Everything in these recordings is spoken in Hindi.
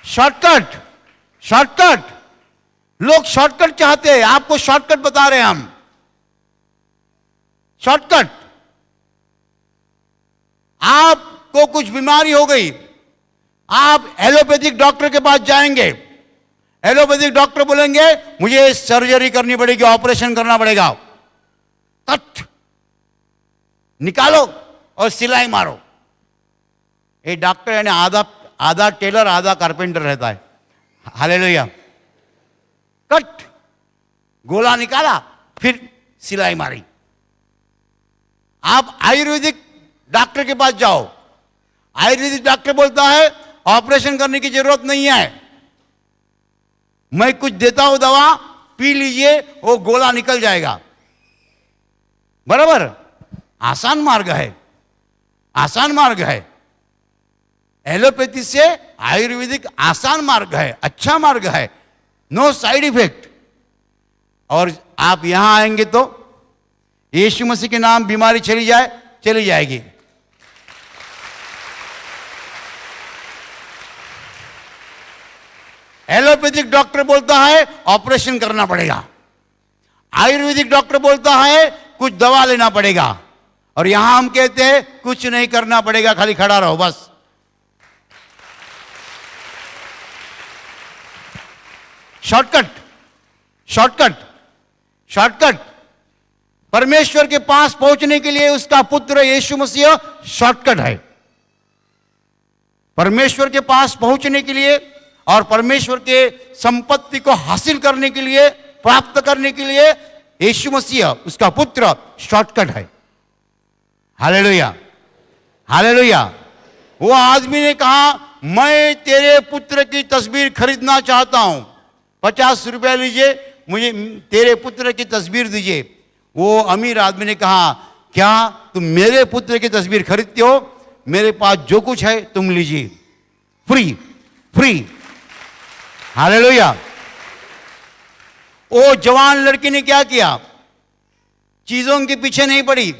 शॉर्टकट, शॉर्टकट, लोग शॉर्टकट चाहते हैं। आपको शॉर्टकट बता रहे हैं हम, शॉर्टकट। आपको कुछ बीमारी हो गई, आप एलोपैथिक डॉक्टर के पास जाएंगे, एलोपैथिक डॉक्टर बोलेंगे मुझे सर्जरी करनी पड़ेगी, ऑपरेशन करना पड़ेगा, कट निकालो और सिलाई मारो। ये डॉक्टर यानी आधा आधा टेलर आधा कारपेंटर रहता है। हालेलुया। कट, गोला निकाला, फिर सिलाई मारी। आप आयुर्वेदिक डॉक्टर के पास जाओ, आयुर्वेदिक डॉक्टर बोलता है ऑपरेशन करने की जरूरत नहीं है, मैं कुछ देता हूं दवा, पी लीजिए, वो गोला निकल जाएगा। बराबर, आसान मार्ग है, आसान मार्ग है। एलोपैथी से आयुर्वेदिक आसान मार्ग है, अच्छा मार्ग है, नो साइड इफेक्ट। और आप यहां आएंगे तो यीशु मसीह के नाम बीमारी चली जाए, चली जाएगी। एलोपैथिक डॉक्टर बोलता है ऑपरेशन करना पड़ेगा, आयुर्वेदिक डॉक्टर बोलता है कुछ दवा लेना पड़ेगा, और यहां हम कहते हैं कुछ नहीं करना पड़ेगा, खाली खड़ा रहो बस। Shortcut, shortcut, shortcut. परमेश्वर के पास पहुंचने के लिए उसका पुत्र यीशु मसीह शॉर्टकट है। परमेश्वर के पास पहुंचने के लिए और परमेश्वर के संपत्ति को हासिल करने के लिए, प्राप्त करने के लिए यीशु मसीह उसका पुत्र शॉर्टकट है। Hallelujah, hallelujah. वो आदमी ने कहा मैं तेरे पुत्र की तस्वीर खरीदना चाहता हूं, 50 रुपया लीजिए, मुझे तेरे पुत्र की तस्वीर दीजिए। वो अमीर आदमी ने कहा क्या तुम मेरे पुत्र की तस्वीर खरीदते हो? मेरे पास जो कुछ है तुम लीजिए, फ्री, फ्री। हालेलुया। वो जवान लड़की ने क्या किया? चीजों के पीछे नहीं पड़ी,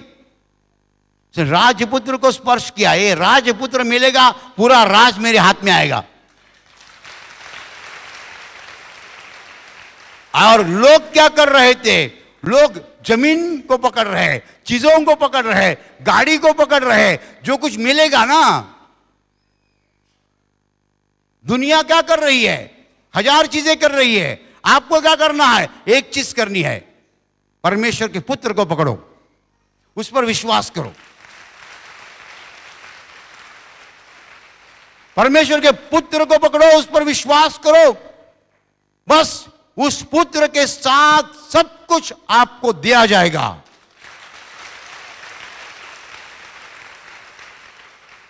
राजपुत्र को स्पर्श किया। ये राजपुत्र मिलेगा, पूरा राज मेरे हाथ में आएगा। और लोग क्या कर रहे थे? लोग जमीन को पकड़ रहे, चीजों को पकड़ रहे, गाड़ी को पकड़ रहे, जो कुछ मिलेगा ना। दुनिया क्या कर रही है? हजार चीजें कर रही है। आपको क्या करना है? एक चीज करनी है, परमेश्वर के पुत्र को पकड़ो, उस पर विश्वास करो। परमेश्वर के पुत्र को पकड़ो, उस पर विश्वास करो, बस उस पुत्र के साथ सब कुछ आपको दिया जाएगा।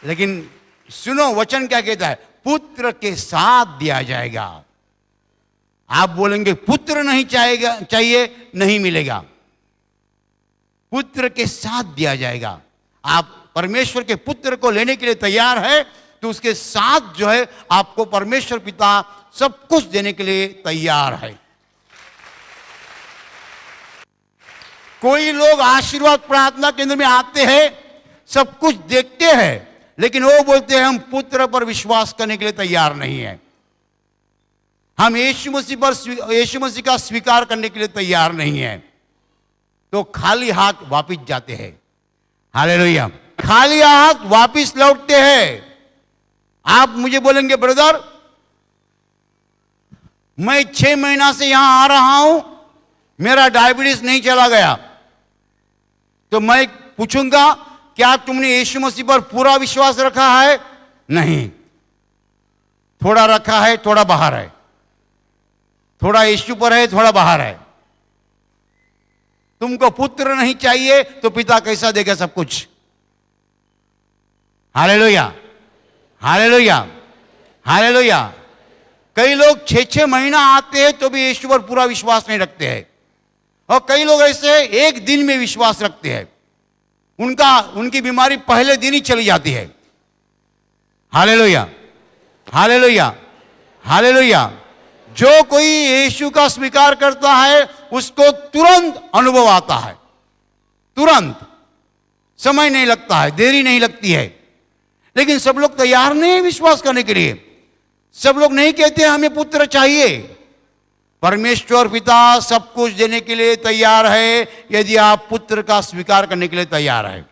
लेकिन सुनो वचन क्या कहता है? पुत्र के साथ दिया जाएगा। आप बोलेंगे पुत्र नहीं चाहिए, नहीं मिलेगा। पुत्र के साथ दिया जाएगा। आप परमेश्वर के पुत्र को लेने के लिए तैयार है तो उसके साथ जो है आपको परमेश्वर पिता सब कुछ देने के लिए तैयार है। कोई लोग आशीर्वाद प्रार्थना केंद्र में आते हैं, सब कुछ देखते हैं, लेकिन वो बोलते हैं हम पुत्र पर विश्वास करने के लिए तैयार नहीं है, हम यीशु मसीह का स्वीकार करने के लिए तैयार नहीं है, तो खाली हाथ वापिस जाते हैं। हालेलुया। खाली हाथ वापिस लौटते हैं। आप मुझे बोलेंगे ब्रदर मैं 6 महीना से यहां आ रहा हूं, मेरा डायबिटीज नहीं चला गया, तो मैं पूछूंगा क्या तुमने यीशु मसीह पर पूरा विश्वास रखा है? नहीं, थोड़ा रखा है, थोड़ा बाहर है, थोड़ा यीशु पर है, थोड़ा बाहर है। तुमको पुत्र नहीं चाहिए तो पिता कैसा देगा सब कुछ? Hallelujah, hallelujah, hallelujah. कई लोग 6-6 महीना आते हैं तो भी यीशु पर पूरा विश्वास नहीं रखते हैं, और कई लोग ऐसे एक दिन में विश्वास रखते हैं, उनकी बीमारी पहले दिन ही चली जाती है। Hallelujah, hallelujah, hallelujah. जो कोई यीशु का स्वीकार करता है उसको तुरंत अनुभव आता है, तुरंत, समय नहीं लगता है, देरी नहीं लगती है। लेकिन सब लोग तैयार नहीं है विश्वास करने के लिए। सब लोग नहीं कहते हमें पुत्र चाहिए। परमेश्वर पिता सब कुछ देने के लिए तैयार है, यदि आप पुत्र का स्वीकार करने के लिए तैयार है।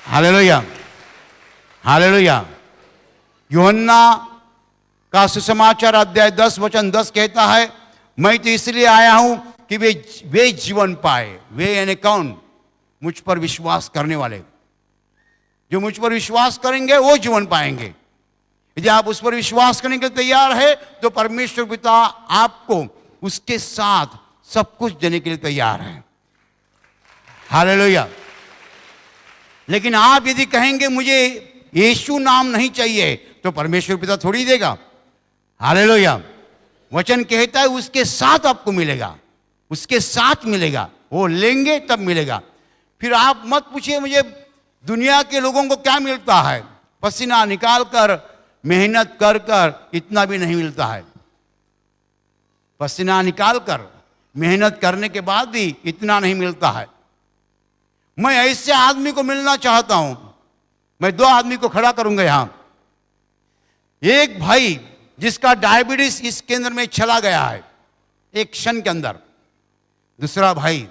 Hallelujah, hallelujah. यूहन्ना का सुसमाचार अध्याय 10 वचन 10 कहता है, मैं तो इसलिए आया हूं कि वे जीवन पाए। वे यानी कौन? मुझ पर विश्वास करने वाले। जो मुझ पर विश्वास करेंगे वो जीवन पाएंगे। यदि आप उस पर विश्वास करने के लिए तैयार है तो परमेश्वर पिता आपको उसके साथ सब कुछ देने के लिए तैयार है। हालेलुया। लेकिन आप यदि कहेंगे मुझे यीशु नाम नहीं चाहिए, तो परमेश्वर पिता थोड़ी देगा। हालेलुया। वचन कहता है उसके साथ आपको मिलेगा, उसके साथ मिलेगा। वो लेंगे तब मिलेगा। फिर आप मत पूछिए मुझे दुनिया के लोगों को क्या मिलता है। पसीना निकाल कर, मेहनत कर कर इतना भी नहीं मिलता है। पसीना निकाल कर मेहनत करने के बाद भी इतना नहीं मिलता है। मैं ऐसे आदमी को मिलना चाहता हूं। मैं दो आदमी को खड़ा करूंगा यहां। एक भाई जिसका डायबिटीज इस केंद्र में चला गया है एक क्षण के अंदर। दूसरा भाई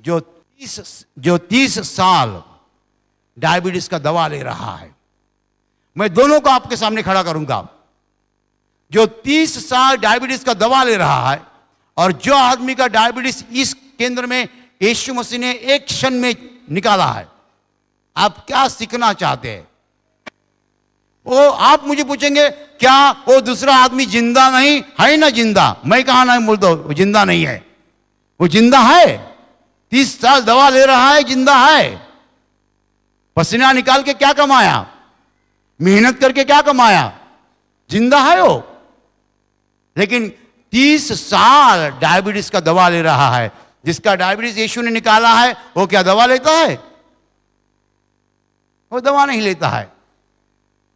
जो 30 साल डायबिटीज का दवा ले रहा है। मैं दोनों को आपके सामने खड़ा करूंगा। जो 30 साल डायबिटीज का दवा ले रहा है और जो आदमी का डायबिटीज इस केंद्र में यीशु मसीह ने एक क्षण में निकाला है। आप क्या सीखना चाहते हैं? वो आप मुझे पूछेंगे क्या वो दूसरा आदमी जिंदा नहीं है? ना जिंदा। मैं कहा नहीं बोल दो वो जिंदा नहीं है। वो जिंदा है। 30 साल दवा ले रहा है, जिंदा है। पसीना निकाल के क्या कमाया? मेहनत करके क्या कमाया? जिंदा है वो। लेकिन 30 साल डायबिटीज का दवा ले रहा है। जिसका डायबिटीज यीशु ने निकाला है वो क्या दवा लेता है? वो दवा नहीं लेता है।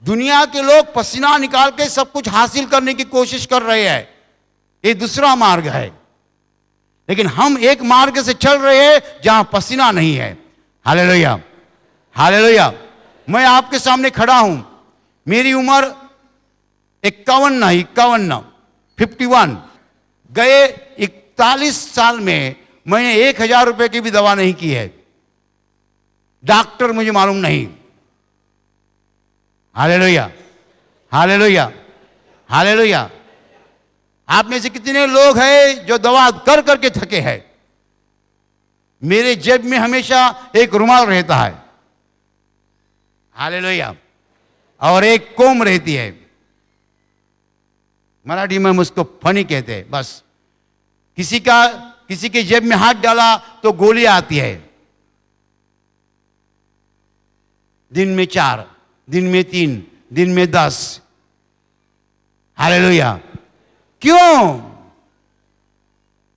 दुनिया के लोग पसीना निकाल के सब कुछ हासिल करने की कोशिश कर रहे हैं। ये दूसरा मार्ग है। लेकिन हम एक मार्ग से चल रहे हैं जहां पसीना नहीं है। Hallelujah, hallelujah. मैं आपके सामने खड़ा हूं। मेरी उम्र 51 गए 41 साल में मैंने 1000 रुपए की भी दवा नहीं की है। डॉक्टर मुझे मालूम नहीं। Hallelujah, hallelujah, hallelujah. आप में से कितने लोग हैं जो दवा कर करके थके हैं? मेरे जेब में हमेशा एक रुमाल रहता है। हालेलुया। और एक कोम रहती है। मराठी में उसको फनी कहते हैं। बस किसी के जेब में हाथ डाला तो गोली आती है। दिन में 4, दिन में 3, दिन में 10। हालेलुया। क्यों?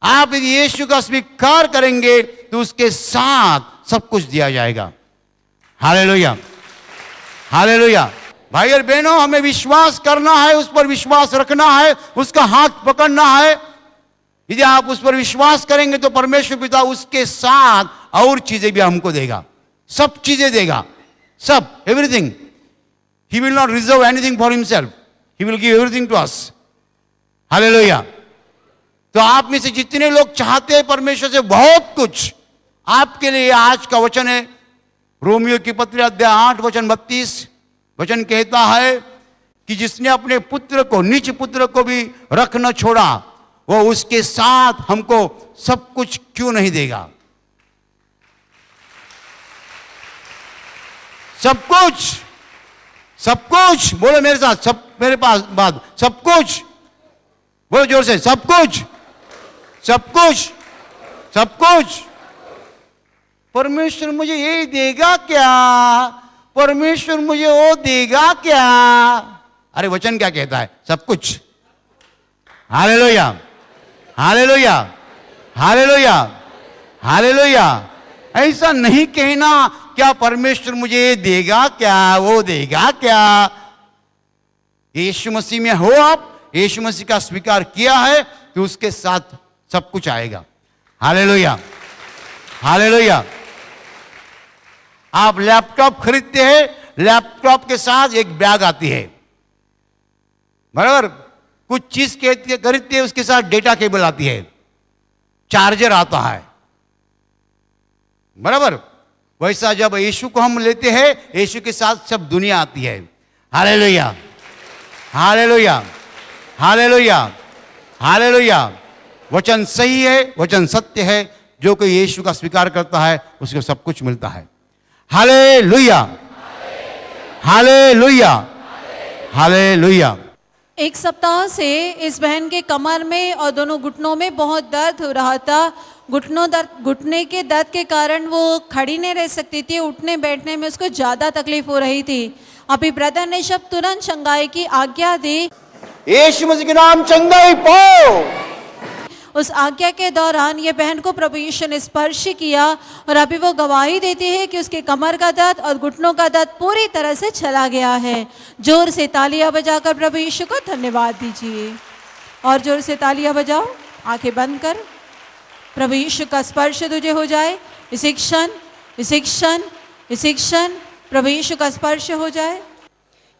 आप यदि यीशु का स्वीकार करेंगे तो उसके साथ सब कुछ दिया जाएगा। Hallelujah, hallelujah. भाई और बहनों, हमें विश्वास करना है, उस पर विश्वास रखना है, उसका हाथ पकड़ना है। यदि आप उस पर विश्वास करेंगे तो परमेश्वर पिता उसके साथ और चीजें भी हमको देगा। सब चीजें देगा, सब, everything. He will not reserve anything for himself. He will give everything to us. Hallelujah. तो आप में से जितने लोग चाहते हैं परमेश्वर से बहुत कुछ, आपके लिए आज का वचन है रोमियो की पत्री अध्याय 8 वचन 32। वचन कहता है कि जिसने अपने पुत्र को, निज पुत्र को भी रख न छोड़ा, वो उसके साथ हमको सब कुछ क्यों नहीं देगा? सब कुछ, सब कुछ। बोलो मेरे साथ, सब, मेरे पास बात, सब कुछ। बोलो जोर से, सब कुछ, सब कुछ, सब कुछ। परमेश्वर मुझे ये देगा क्या? परमेश्वर मुझे वो देगा क्या? अरे वचन क्या कहता है? सब कुछ। Hallelujah, hallelujah, hallelujah, hallelujah. ऐसा नहीं कहना क्या परमेश्वर मुझे ये देगा क्या, वो देगा क्या। यीशु मसीह में हो आप, यीशु मसीह का स्वीकार किया है तो उसके साथ सब कुछ आएगा। Hallelujah, hallelujah. आप लैपटॉप खरीदते हैं, लैपटॉप के साथ एक बैग आती है, बराबर। कुछ चीज खरीदते हैं, उसके साथ डेटा केबल आती है, चार्जर आता है, बराबर। वैसा जब यीशु को हम लेते हैं, यीशु के साथ सब दुनिया आती है। Hallelujah, hallelujah, hallelujah, hallelujah. वचन सही है, वचन सत्य है। जो कोई यीशु का स्वीकार करता है उसको सब कुछ मिलता है। Hallelujah, hallelujah, hallelujah. एक सप्ताह से इस बहन के कमर में और दोनों घुटनों में बहुत दर्द हो रहा था। घुटने के दर्द के कारण वो खड़ी नहीं रह सकती थी, उठने बैठने में उसको ज़्यादा तकलीफ हो रही थी। अभी ब्रदर ने शब्द तुरंत चंगाई की आज्ञा दी। यीशु मसीह के नाम चंगाई पाओ। उस आज्ञा के दौरान ये बहन को प्रभु यीशु ने स्पर्श किया और अभी वो गवाही देती है कि उसके कमर का दर्द और घुटनों का दर्द पूरी तरह से चला गया है। जोर से तालियां बजाकर प्रभु यीशु को धन्यवाद दीजिए और जोर से तालियां बजाओ, आंखें बंद कर। प्रभु यीशु का स्पर्श तुझे हो जाए इसी क्षण, इसी क्षण, इसी क्षण प्रभु यीशु का स्पर्श हो जाए।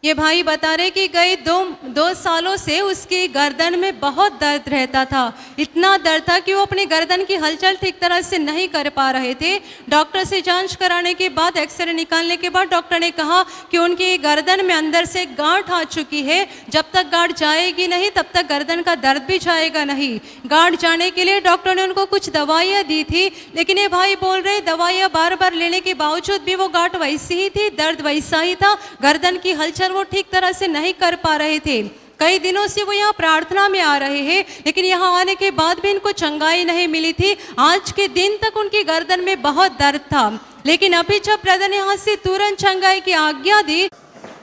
ये भाई बता रहे कि गए दो सालों से उसकी गर्दन में बहुत दर्द रहता था। इतना दर्द था कि वो अपनी गर्दन की हलचल ठीक तरह से नहीं कर पा रहे थे। डॉक्टर से जांच कराने के बाद, एक्सरे निकालने के बाद डॉक्टर ने कहा कि उनकी गर्दन में अंदर से गांठ आ चुकी है। जब तक गांठ जाएगी नहीं तब तक गर्दन का दर्द भी जाएगा नहीं। गांठ जाने के लिए डॉक्टर ने उनको कुछ दवाइयाँ दी थी, लेकिन ये भाई बोल रहे दवाइयाँ बार बार लेने के बावजूद भी वो गांठ वैसी ही थी, दर्द वैसा ही था, गर्दन की हलचल वो ठीक तरह से नहीं कर पा रहे थे। कई दिनों से वो यहाँ प्रार्थना में आ रहे हैं, लेकिन यहाँ आने के बाद भी इनको चंगाई नहीं मिली थी। आज के दिन तक उनकी गर्दन में बहुत दर्द था, लेकिन अभी जब ब्रदर ने यहाँ से तुरंत चंगाई की आज्ञा दी,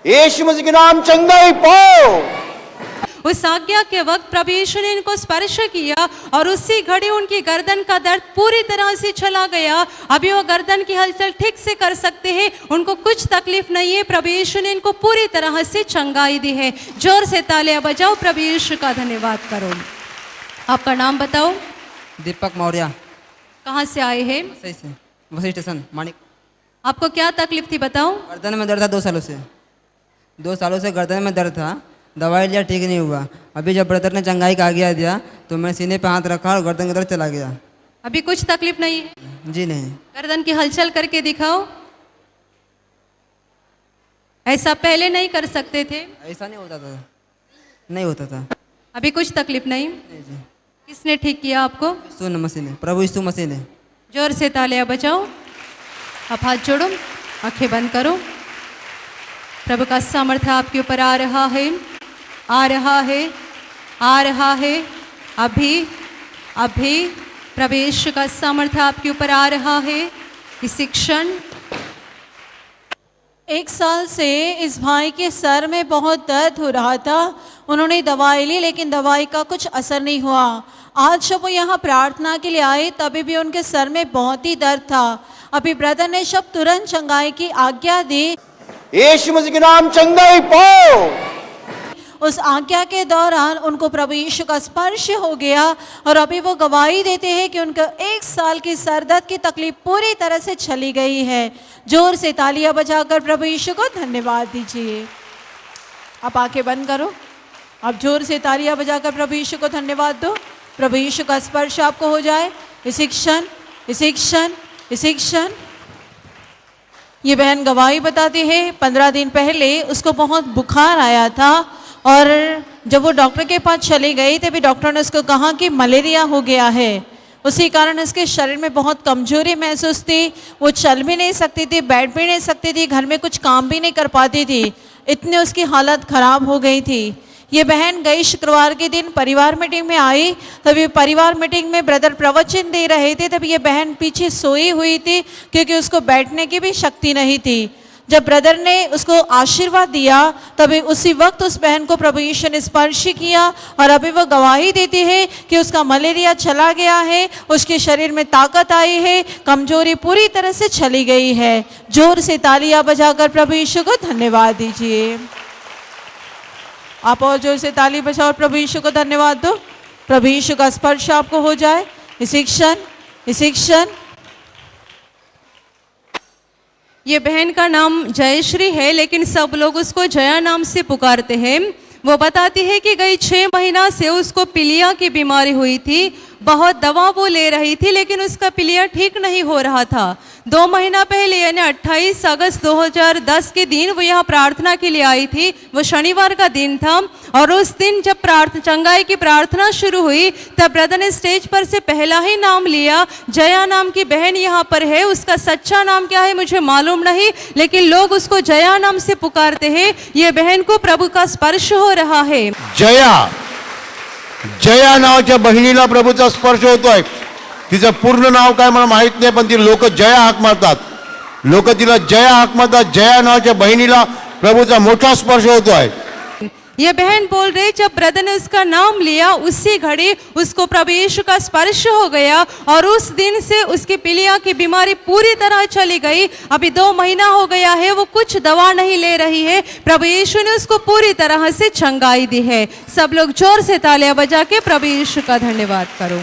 यीशु मसीह के नाम चंगाई पाओ। उस आज्ञा के वक्त प्रभु यीशु ने इनको स्पर्श किया और उसी घड़ी उनकी गर्दन का दर्द पूरी तरह से चला गया। अभी वो गर्दन की हलचल ठीक से कर सकते हैं, उनको कुछ तकलीफ नहीं है। प्रभु यीशु ने इनको पूरी तरह से चंगाई दी है। जोर से तालियां बजाओ, प्रभु यीशु का धन्यवाद करो। आपका नाम बताओ। दीपक मौर्य। कहाँ से आए हैं? सही से वसी स्टेशन मानिक। आपको क्या तकलीफ थी बताओ? गर्दन में दर्द था 2 सालों से। 2 सालों से गर्दन में दर्द था, दवाई लिया ठीक नहीं हुआ। अभी जब ब्रदर ने चंगाई का आज्ञा दिया तो मैं सीने पे हाथ रखा और गर्दन का दर्द चला गया। अभी कुछ तकलीफ नहीं है? जी नहीं। गर्दन की हलचल करके दिखाओ। ऐसा पहले नहीं कर सकते थे? ऐसा नहीं होता था, नहीं होता था। अभी कुछ तकलीफ नहीं? नहीं जी। किसने ठीक किया आपको? यीशु मसीह ने, प्रभु यीशु मसीह ने। जोर से तालियां बजाओ। आप हाथ जोड़ो, आंखें बंद करो। प्रभु का सामर्थ्य आपके ऊपर आ रहा है, आ रहा है, आ रहा है। अभी अभी प्रभु यीशु का सामर्थ्य आपके ऊपर आ रहा है इसी क्षण। 1 साल से इस भाई के सर में बहुत दर्द हो रहा था। उन्होंने दवाई ली, लेकिन दवाई का कुछ असर नहीं हुआ। आज जब वो यहाँ प्रार्थना के लिए आए तभी भी उनके सर में बहुत ही दर्द था। अभी ब्रदर ने शब्द तुरंत चंगाई की आज्ञा दी। यीशु मसीह के नाम चंगाई पाओ। उस आज्ञा के दौरान उनको प्रभु यीशु का स्पर्श हो गया और अभी वो गवाही देते हैं कि उनका 1 साल की सर दर्द की तकलीफ पूरी तरह से चली गई है। जोर से तालियां बजाकर प्रभु यीशु को धन्यवाद दीजिए। आप आंखें बंद करो। आप जोर से तालियां बजाकर प्रभु यीशु को धन्यवाद दो। प्रभु यीशु का स्पर्श आपको हो जाए इसी क्षण, इसी क्षण, इसी क्षण। ये बहन गवाही बताती है 15 दिन पहले उसको बहुत बुखार आया था और जब वो डॉक्टर के पास चली गई तभी डॉक्टर ने उसको कहा कि मलेरिया हो गया है। उसी कारण उसके शरीर में बहुत कमजोरी महसूस थी। वो चल भी नहीं सकती थी, बैठ भी नहीं सकती थी, घर में कुछ काम भी नहीं कर पाती थी। इतनी उसकी हालत खराब हो गई थी। ये बहन गई शुक्रवार के दिन परिवार मीटिंग में आई। तभी परिवार मीटिंग में ब्रदर प्रवचन दे रहे थे, तभी ये बहन पीछे सोई हुई थी क्योंकि उसको बैठने की भी शक्ति नहीं थी। जब ब्रदर ने उसको आशीर्वाद दिया तभी उसी वक्त उस बहन को प्रभु यीशु ने स्पर्श किया और अभी वो गवाही देती है कि उसका मलेरिया चला गया है, उसके शरीर में ताकत आई है, कमजोरी पूरी तरह से चली गई है। जोर से तालियां बजाकर प्रभु यीशु को धन्यवाद दीजिए। आप और जोर से ताली बजाओ और प्रभु यीशु को धन्यवाद दो। प्रभु यीशु का स्पर्श आपको हो जाए इसी क्षण, इसी क्षण। ये बहन का नाम जयश्री है, लेकिन सब लोग उसको जया नाम से पुकारते हैं। वो बताती है कि गई 6 महीना से उसको पीलिया की बीमारी हुई थी। बहुत दवा वो ले रही थी, लेकिन उसका पीलिया ठीक नहीं हो रहा था। 2 महीना पहले यानी 28 अगस्त 2010 के दिन वो यहाँ प्रार्थना के लिए आई थी। वो शनिवार का दिन था और उस दिन जब चंगाई की प्रार्थना शुरू हुई तब ब्रदर ने स्टेज पर से पहला ही नाम लिया। जया नाम की बहन यहाँ पर है, उसका सच्चा नाम क्या है मुझे मालूम नहीं, लेकिन लोग उसको जया नाम से पुकारते हैं। ये बहन को प्रभु का स्पर्श हो रहा है। जया नावाच्या बहिणीला प्रभूचा स्पर्श होतोय। तिचं पूर्ण नाव काय मला माहित नाही, पण ती लोक जया हाक मारतात, लोक तिला जया हाक मारतात। जया नावाच्या बहिणीला प्रभूचा मोठा स्पर्श होतोय। ये बहन बोल रही जब ब्रदर ने उसका नाम लिया उसी घड़ी उसको प्रभु यीशु का स्पर्श हो गया और उस दिन से उसकी पीलिया की बीमारी पूरी तरह चली गई। अभी 2 महीना हो गया है, वो कुछ दवा नहीं ले रही है। प्रभु यीशु ने उसको पूरी तरह से चंगाई दी है। सब लोग जोर से तालियां बजा के प्रभु यीशु का धन्यवाद करो।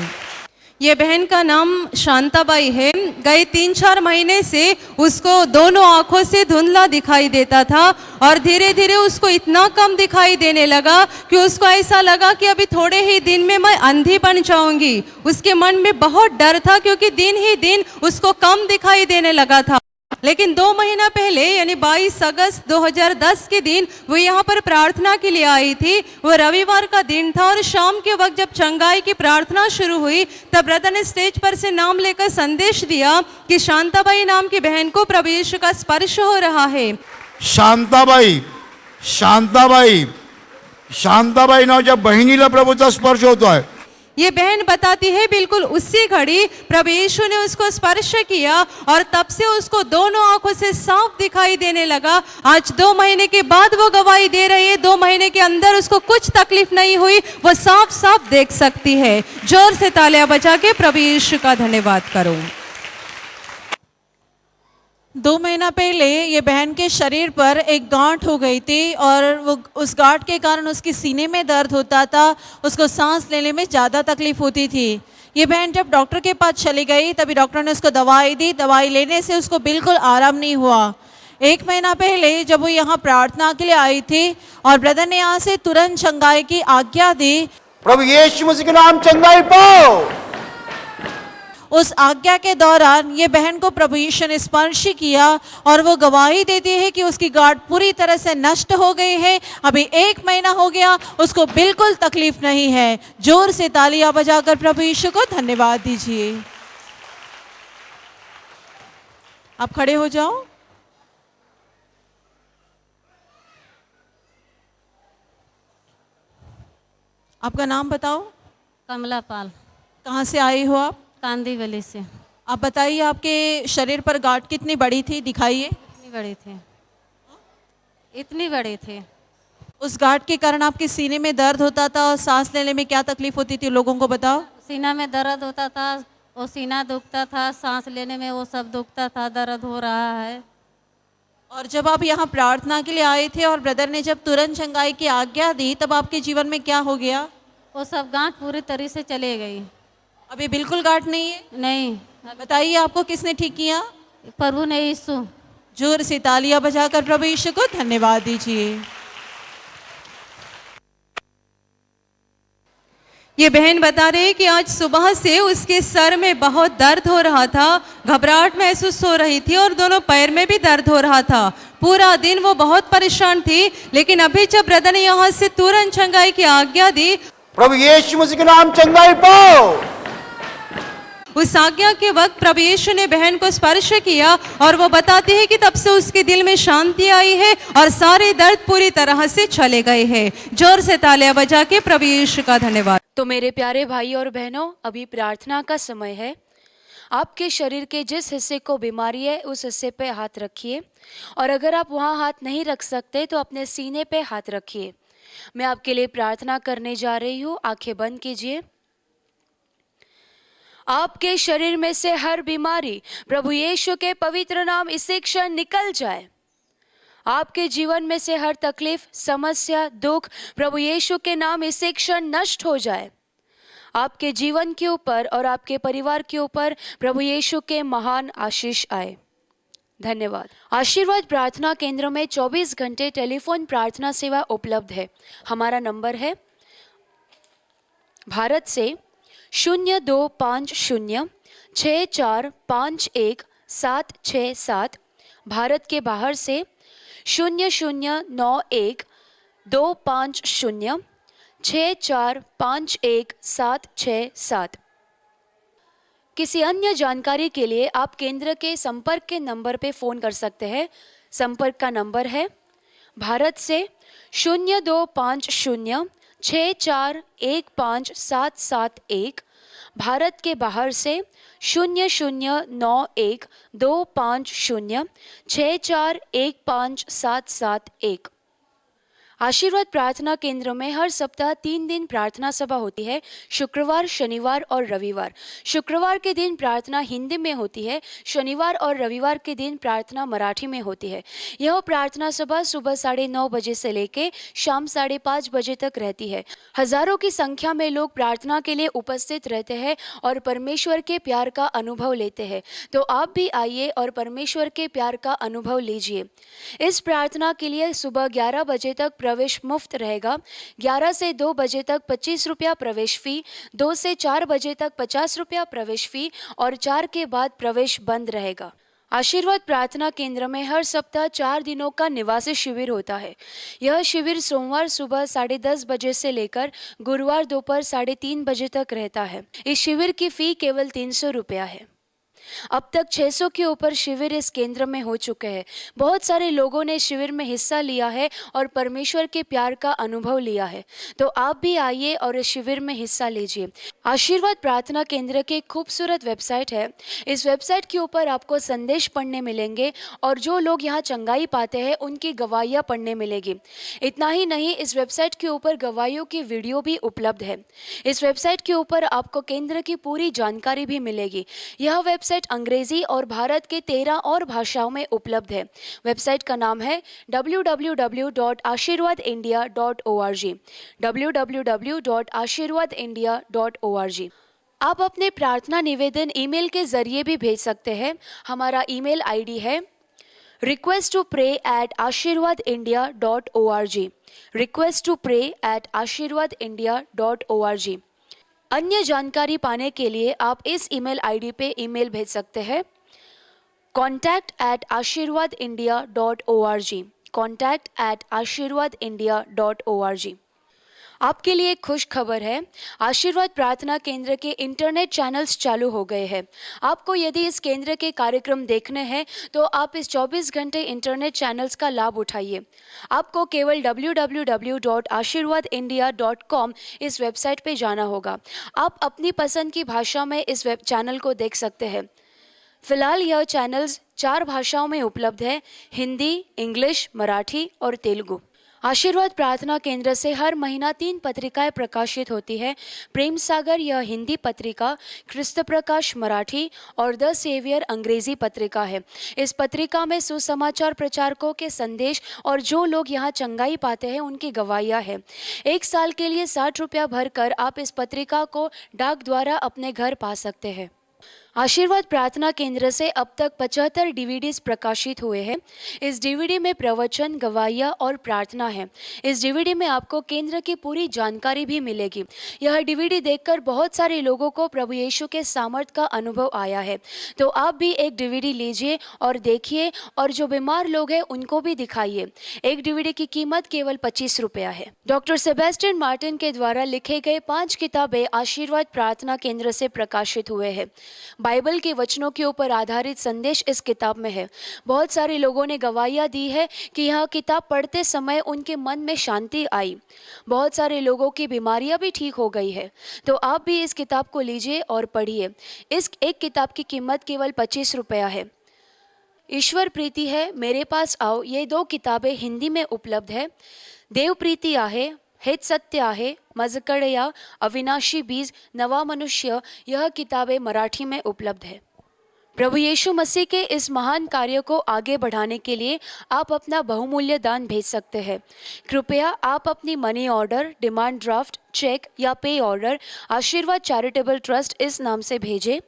ये बहन का नाम शांताबाई है। गए 3-4 महीने से उसको दोनों आंखों से धुंधला दिखाई देता था और धीरे धीरे उसको इतना कम दिखाई देने लगा कि उसको ऐसा लगा कि अभी थोड़े ही दिन में मैं अंधी बन जाऊंगी। उसके मन में बहुत डर था क्योंकि दिन ही दिन उसको कम दिखाई देने लगा था। लेकिन 2 महीना पहले यानी 22 अगस्त 2010 के दिन वो यहाँ पर प्रार्थना के लिए आई थी। वो रविवार का दिन था और शाम के वक्त जब चंगाई की प्रार्थना शुरू हुई तब ब्रदर ने स्टेज पर से नाम लेकर संदेश दिया कि शांताबाई नाम की बहन को प्रभु यीशु का स्पर्श हो रहा है। शांताबाई शांताबाई शांताबाई नावाच्या बहिणीला प्रभूचा स्पर्श होतोय। ये बहन बताती है बिल्कुल उसी घड़ी प्रभु यीशु ने उसको स्पर्श किया और तब से उसको दोनों आंखों से साफ दिखाई देने लगा। आज 2 महीने के बाद वो गवाही दे रही है। 2 महीने के अंदर उसको कुछ तकलीफ नहीं हुई, वो साफ साफ देख सकती है। जोर से तालियां बजा के प्रभु यीशु का धन्यवाद करो। 2 महीना पहले ये बहन के शरीर पर एक गांठ हो गई थी और वो उस गांठ के कारण उसके सीने में दर्द होता था, उसको सांस लेने में ज़्यादा तकलीफ होती थी। ये बहन जब डॉक्टर के पास चली गई तभी डॉक्टर ने उसको दवाई दी। दवाई लेने से उसको बिल्कुल आराम नहीं हुआ। 1 महीना पहले जब वो यहाँ प्रार्थना के लिए आई थी और ब्रदर ने यहाँ से तुरंत चंगाई की आज्ञा दी। प्रभु यीशु मसीह के नाम चंगाई पाओ। उस आज्ञा के दौरान ये बहन को प्रभु यीशु ने स्पर्श किया और वो गवाही देती है कि उसकी गांठ पूरी तरह से नष्ट हो गई है। अभी 1 महीना हो गया, उसको बिल्कुल तकलीफ नहीं है। जोर से तालियां बजाकर प्रभु यीशु को धन्यवाद दीजिए। आप खड़े हो जाओ। आपका नाम बताओ। कमला पाल, कहाँ से आई हो आप? कांदीवली से। आप बताइए आपके शरीर पर गांठ कितनी बड़ी थी, दिखाइए। इतनी बड़ी थी, इतनी बड़ी थी। उस गांठ के कारण आपके सीने में दर्द होता था और सांस लेने में क्या तकलीफ होती थी, लोगों को बताओ। सीना में दर्द होता था, वो सीना दुखता था, सांस लेने में वो सब दुखता था, दर्द हो रहा है। और जब आप यहाँ प्रार्थना के लिए आए थे और ब्रदर ने जब तुरंत चंगाई की आज्ञा दी तब आपके जीवन में क्या हो गया? वो सब गांठ पूरी तरह से चले गई। अभी बिल्कुल गांठ नहीं है? नहीं। बताइए आपको किसने ठीक किया? प्रभु ने यीशु। जोर से तालियां बजाकर प्रभु यीशु को धन्यवाद दीजिए। ये बहन बता रही कि आज सुबह से उसके सर में बहुत दर्द हो रहा था, घबराहट महसूस हो रही थी और दोनों पैर में भी दर्द हो रहा था। पूरा दिन वो बहुत परेशान थी, लेकिन अभी जब ब्रदर ने यहाँ से तुरंत चंगाई की आज्ञा दी, प्रभु यीशु मसीह के नाम चंगाई पाओ। उस आज्ञा के वक्त प्रभु यीशु ने बहन को स्पर्श किया और वो बताती है कि तब से उसके दिल में शांति आई है और सारे दर्द पूरी तरह से चले गए हैं। जोर से तालियां बजा के प्रभु यीशु का धन्यवाद। तो मेरे प्यारे भाई और बहनों, अभी प्रार्थना का समय है। आपके शरीर के जिस हिस्से को बीमारी है उस हिस्से पे हाथ रखिए और अगर आप वहाँ हाथ नहीं रख सकते तो अपने सीने पे हाथ रखिए। मैं आपके लिए प्रार्थना करने जा रही हूँ। आंखें बंद कीजिए। आपके शरीर में से हर बीमारी प्रभु यीशु के पवित्र नाम इसी क्षण निकल जाए। आपके जीवन में से हर तकलीफ, समस्या, दुख प्रभु यीशु के नाम इसी क्षण नष्ट हो जाए। आपके जीवन के ऊपर और आपके परिवार के ऊपर प्रभु यीशु के महान आशीष आए। धन्यवाद। आशीर्वाद प्रार्थना केंद्र में 24 घंटे टेलीफोन प्रार्थना सेवा उपलब्ध है। हमारा नंबर है भारत से 025064516767, भारत के बाहर से 00912506451767। किसी अन्य जानकारी के लिए आप केंद्र के संपर्क के नंबर पे फ़ोन कर सकते हैं। संपर्क का नंबर है भारत से 025064157771, भारत के बाहर से 00912506415771। आशीर्वाद प्रार्थना केंद्र में हर सप्ताह 3 दिन प्रार्थना सभा होती है, शुक्रवार, शनिवार और रविवार। शुक्रवार के दिन प्रार्थना हिंदी में होती है, शनिवार और रविवार के दिन प्रार्थना मराठी में होती है। यह प्रार्थना सभा सुबह 9:30 बजे से लेकर शाम 5:30 बजे तक रहती है। हजारों की संख्या में लोग प्रार्थना के लिए उपस्थित रहते हैं और परमेश्वर के प्यार का अनुभव लेते हैं। तो आप भी आइए और परमेश्वर के प्यार का अनुभव लीजिए। इस प्रार्थना के लिए सुबह 11 बजे तक प्रवेश मुफ्त रहेगा। 11 से 2 बजे तक 25 रुपया प्रवेश फी, 2 से 4 बजे तक 50 रुपया प्रवेश फी और 4 के बाद प्रवेश बंद रहेगा। आशीर्वाद प्रार्थना केंद्र में हर सप्ताह 4 दिनों का निवासी शिविर होता है। यह शिविर सोमवार सुबह 10:30 बजे से लेकर गुरुवार दोपहर 3:30 बजे तक रहता है। इस शिविर की फी केवल 300 रुपया है। अब तक 600 के ऊपर शिविर इस केंद्र में हो चुके हैं। बहुत सारे लोगों ने शिविर में हिस्सा लिया है और परमेश्वर के प्यार का अनुभव लिया है। तो आप भी आइए और इस शिविर में हिस्सा लीजिए। आशीर्वाद प्रार्थना केंद्र की एक खूबसूरत वेबसाइट है। इस वेबसाइट के ऊपर आपको संदेश पढ़ने मिलेंगे और जो लोग यहाँ चंगाई पाते हैं उनकी गवाहियाँ पढ़ने मिलेगी। इतना ही नहीं, इस वेबसाइट के ऊपर गवाहियों की वीडियो भी उपलब्ध है। इस वेबसाइट के ऊपर आपको केंद्र की पूरी जानकारी भी मिलेगी। यह वेबसाइट अंग्रेजी और भारत के 13 और भाषाओं में उपलब्ध है। वेबसाइट का नाम है www.ashirwadindia.org www.ashirwadindia.org। आप अपने प्रार्थना निवेदन ईमेल के जरिए भी भेज सकते हैं। हमारा ईमेल आईडी है request2pray@ashirwadindia.org request2pray@ashirwadindia.org। अन्य जानकारी पाने के लिए आप इस ईमेल आईडी पे ईमेल भेज सकते हैं contact@ashirwadindia.org contact@ashirwadindia.org। आपके लिए एक खुश खबर है, आशीर्वाद प्रार्थना केंद्र के इंटरनेट चैनल्स चालू हो गए हैं। आपको यदि इस केंद्र के कार्यक्रम देखने हैं तो आप इस 24 घंटे इंटरनेट चैनल्स का लाभ उठाइए। आपको केवल www.ashirwadindia.com इस वेबसाइट पे जाना होगा। आप अपनी पसंद की भाषा में इस वेब चैनल को देख सकते हैं। फिलहाल यह चैनल्स 4 भाषाओं में उपलब्ध है, हिंदी, इंग्लिश, मराठी और तेलुगु। आशीर्वाद प्रार्थना केंद्र से हर महीना 3 पत्रिकाएं प्रकाशित होती है। प्रेम सागर यह हिंदी पत्रिका, क्रिस्त प्रकाश मराठी और द सेवियर अंग्रेजी पत्रिका है। इस पत्रिका में सुसमाचार प्रचारकों के संदेश और जो लोग यहाँ चंगाई पाते हैं उनकी गवाहियाँ हैं। 1 साल के लिए 60 रुपया भरकर आप इस पत्रिका को डाक द्वारा अपने घर पा सकते हैं। आशीर्वाद प्रार्थना केंद्र से अब तक 75 डीवीडीज प्रकाशित हुए हैं। इस डीवीडी में प्रवचन, गवाहियाँ और प्रार्थना है। इस डीवीडी में आपको केंद्र की पूरी जानकारी भी मिलेगी। यह डीवीडी देखकर बहुत सारे लोगों को प्रभु यीशु के सामर्थ का अनुभव आया है। तो आप भी एक डीवीडी लीजिए और देखिए और जो बीमार लोग हैं उनको भी दिखाइए। एक डीवीडी की कीमत केवल 25 रुपया है। डॉक्टर सेबेस्टियन मार्टिन के द्वारा लिखे गए 5 किताबें आशीर्वाद प्रार्थना केंद्र से प्रकाशित हुए हैं। बाइबल के वचनों के ऊपर आधारित संदेश इस किताब में है। बहुत सारे लोगों ने गवाहियाँ दी है कि यह किताब पढ़ते समय उनके मन में शांति आई। बहुत सारे लोगों की बीमारियाँ भी ठीक हो गई है। तो आप भी इस किताब को लीजिए और पढ़िए। इस एक किताब की कीमत केवल 25 रुपया है। ईश्वर प्रीति है, मेरे पास आओ, ये 2 किताबें हिंदी में उपलब्ध है। देव प्रीति आहे, हेच सत्य आहे, मजकड़या, अविनाशी बीज, नवा मनुष्य, यह किताबें मराठी में उपलब्ध है। प्रभु यीशु मसीह के इस महान कार्य को आगे बढ़ाने के लिए आप अपना बहुमूल्य दान भेज सकते हैं। कृपया आप अपनी money order, demand draft, cheque या पे ऑर्डर आशीर्वाद चैरिटेबल ट्रस्ट इस नाम से भेजें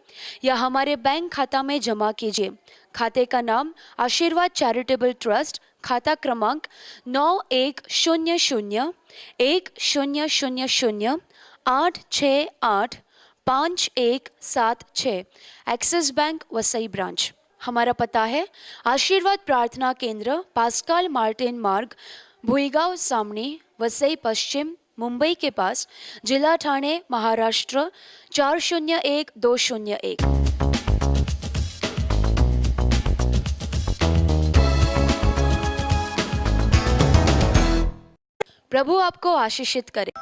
या हमारे बैंक खाता में जमा कीजिए। खाते का नाम आशीर्वाद चैरिटेबल ट्रस्ट, खाता क्रमांक 9100010008685176, एक्सिस बैंक वसई ब्रांच। हमारा पता है आशीर्वाद प्रार्थना केंद्र, पास्कल मार्टिन मार्ग, भुईगांव सामने, वसई पश्चिम, मुंबई के पास, जिला ठाणे, महाराष्ट्र 401201। प्रभु आपको आशीषित करे।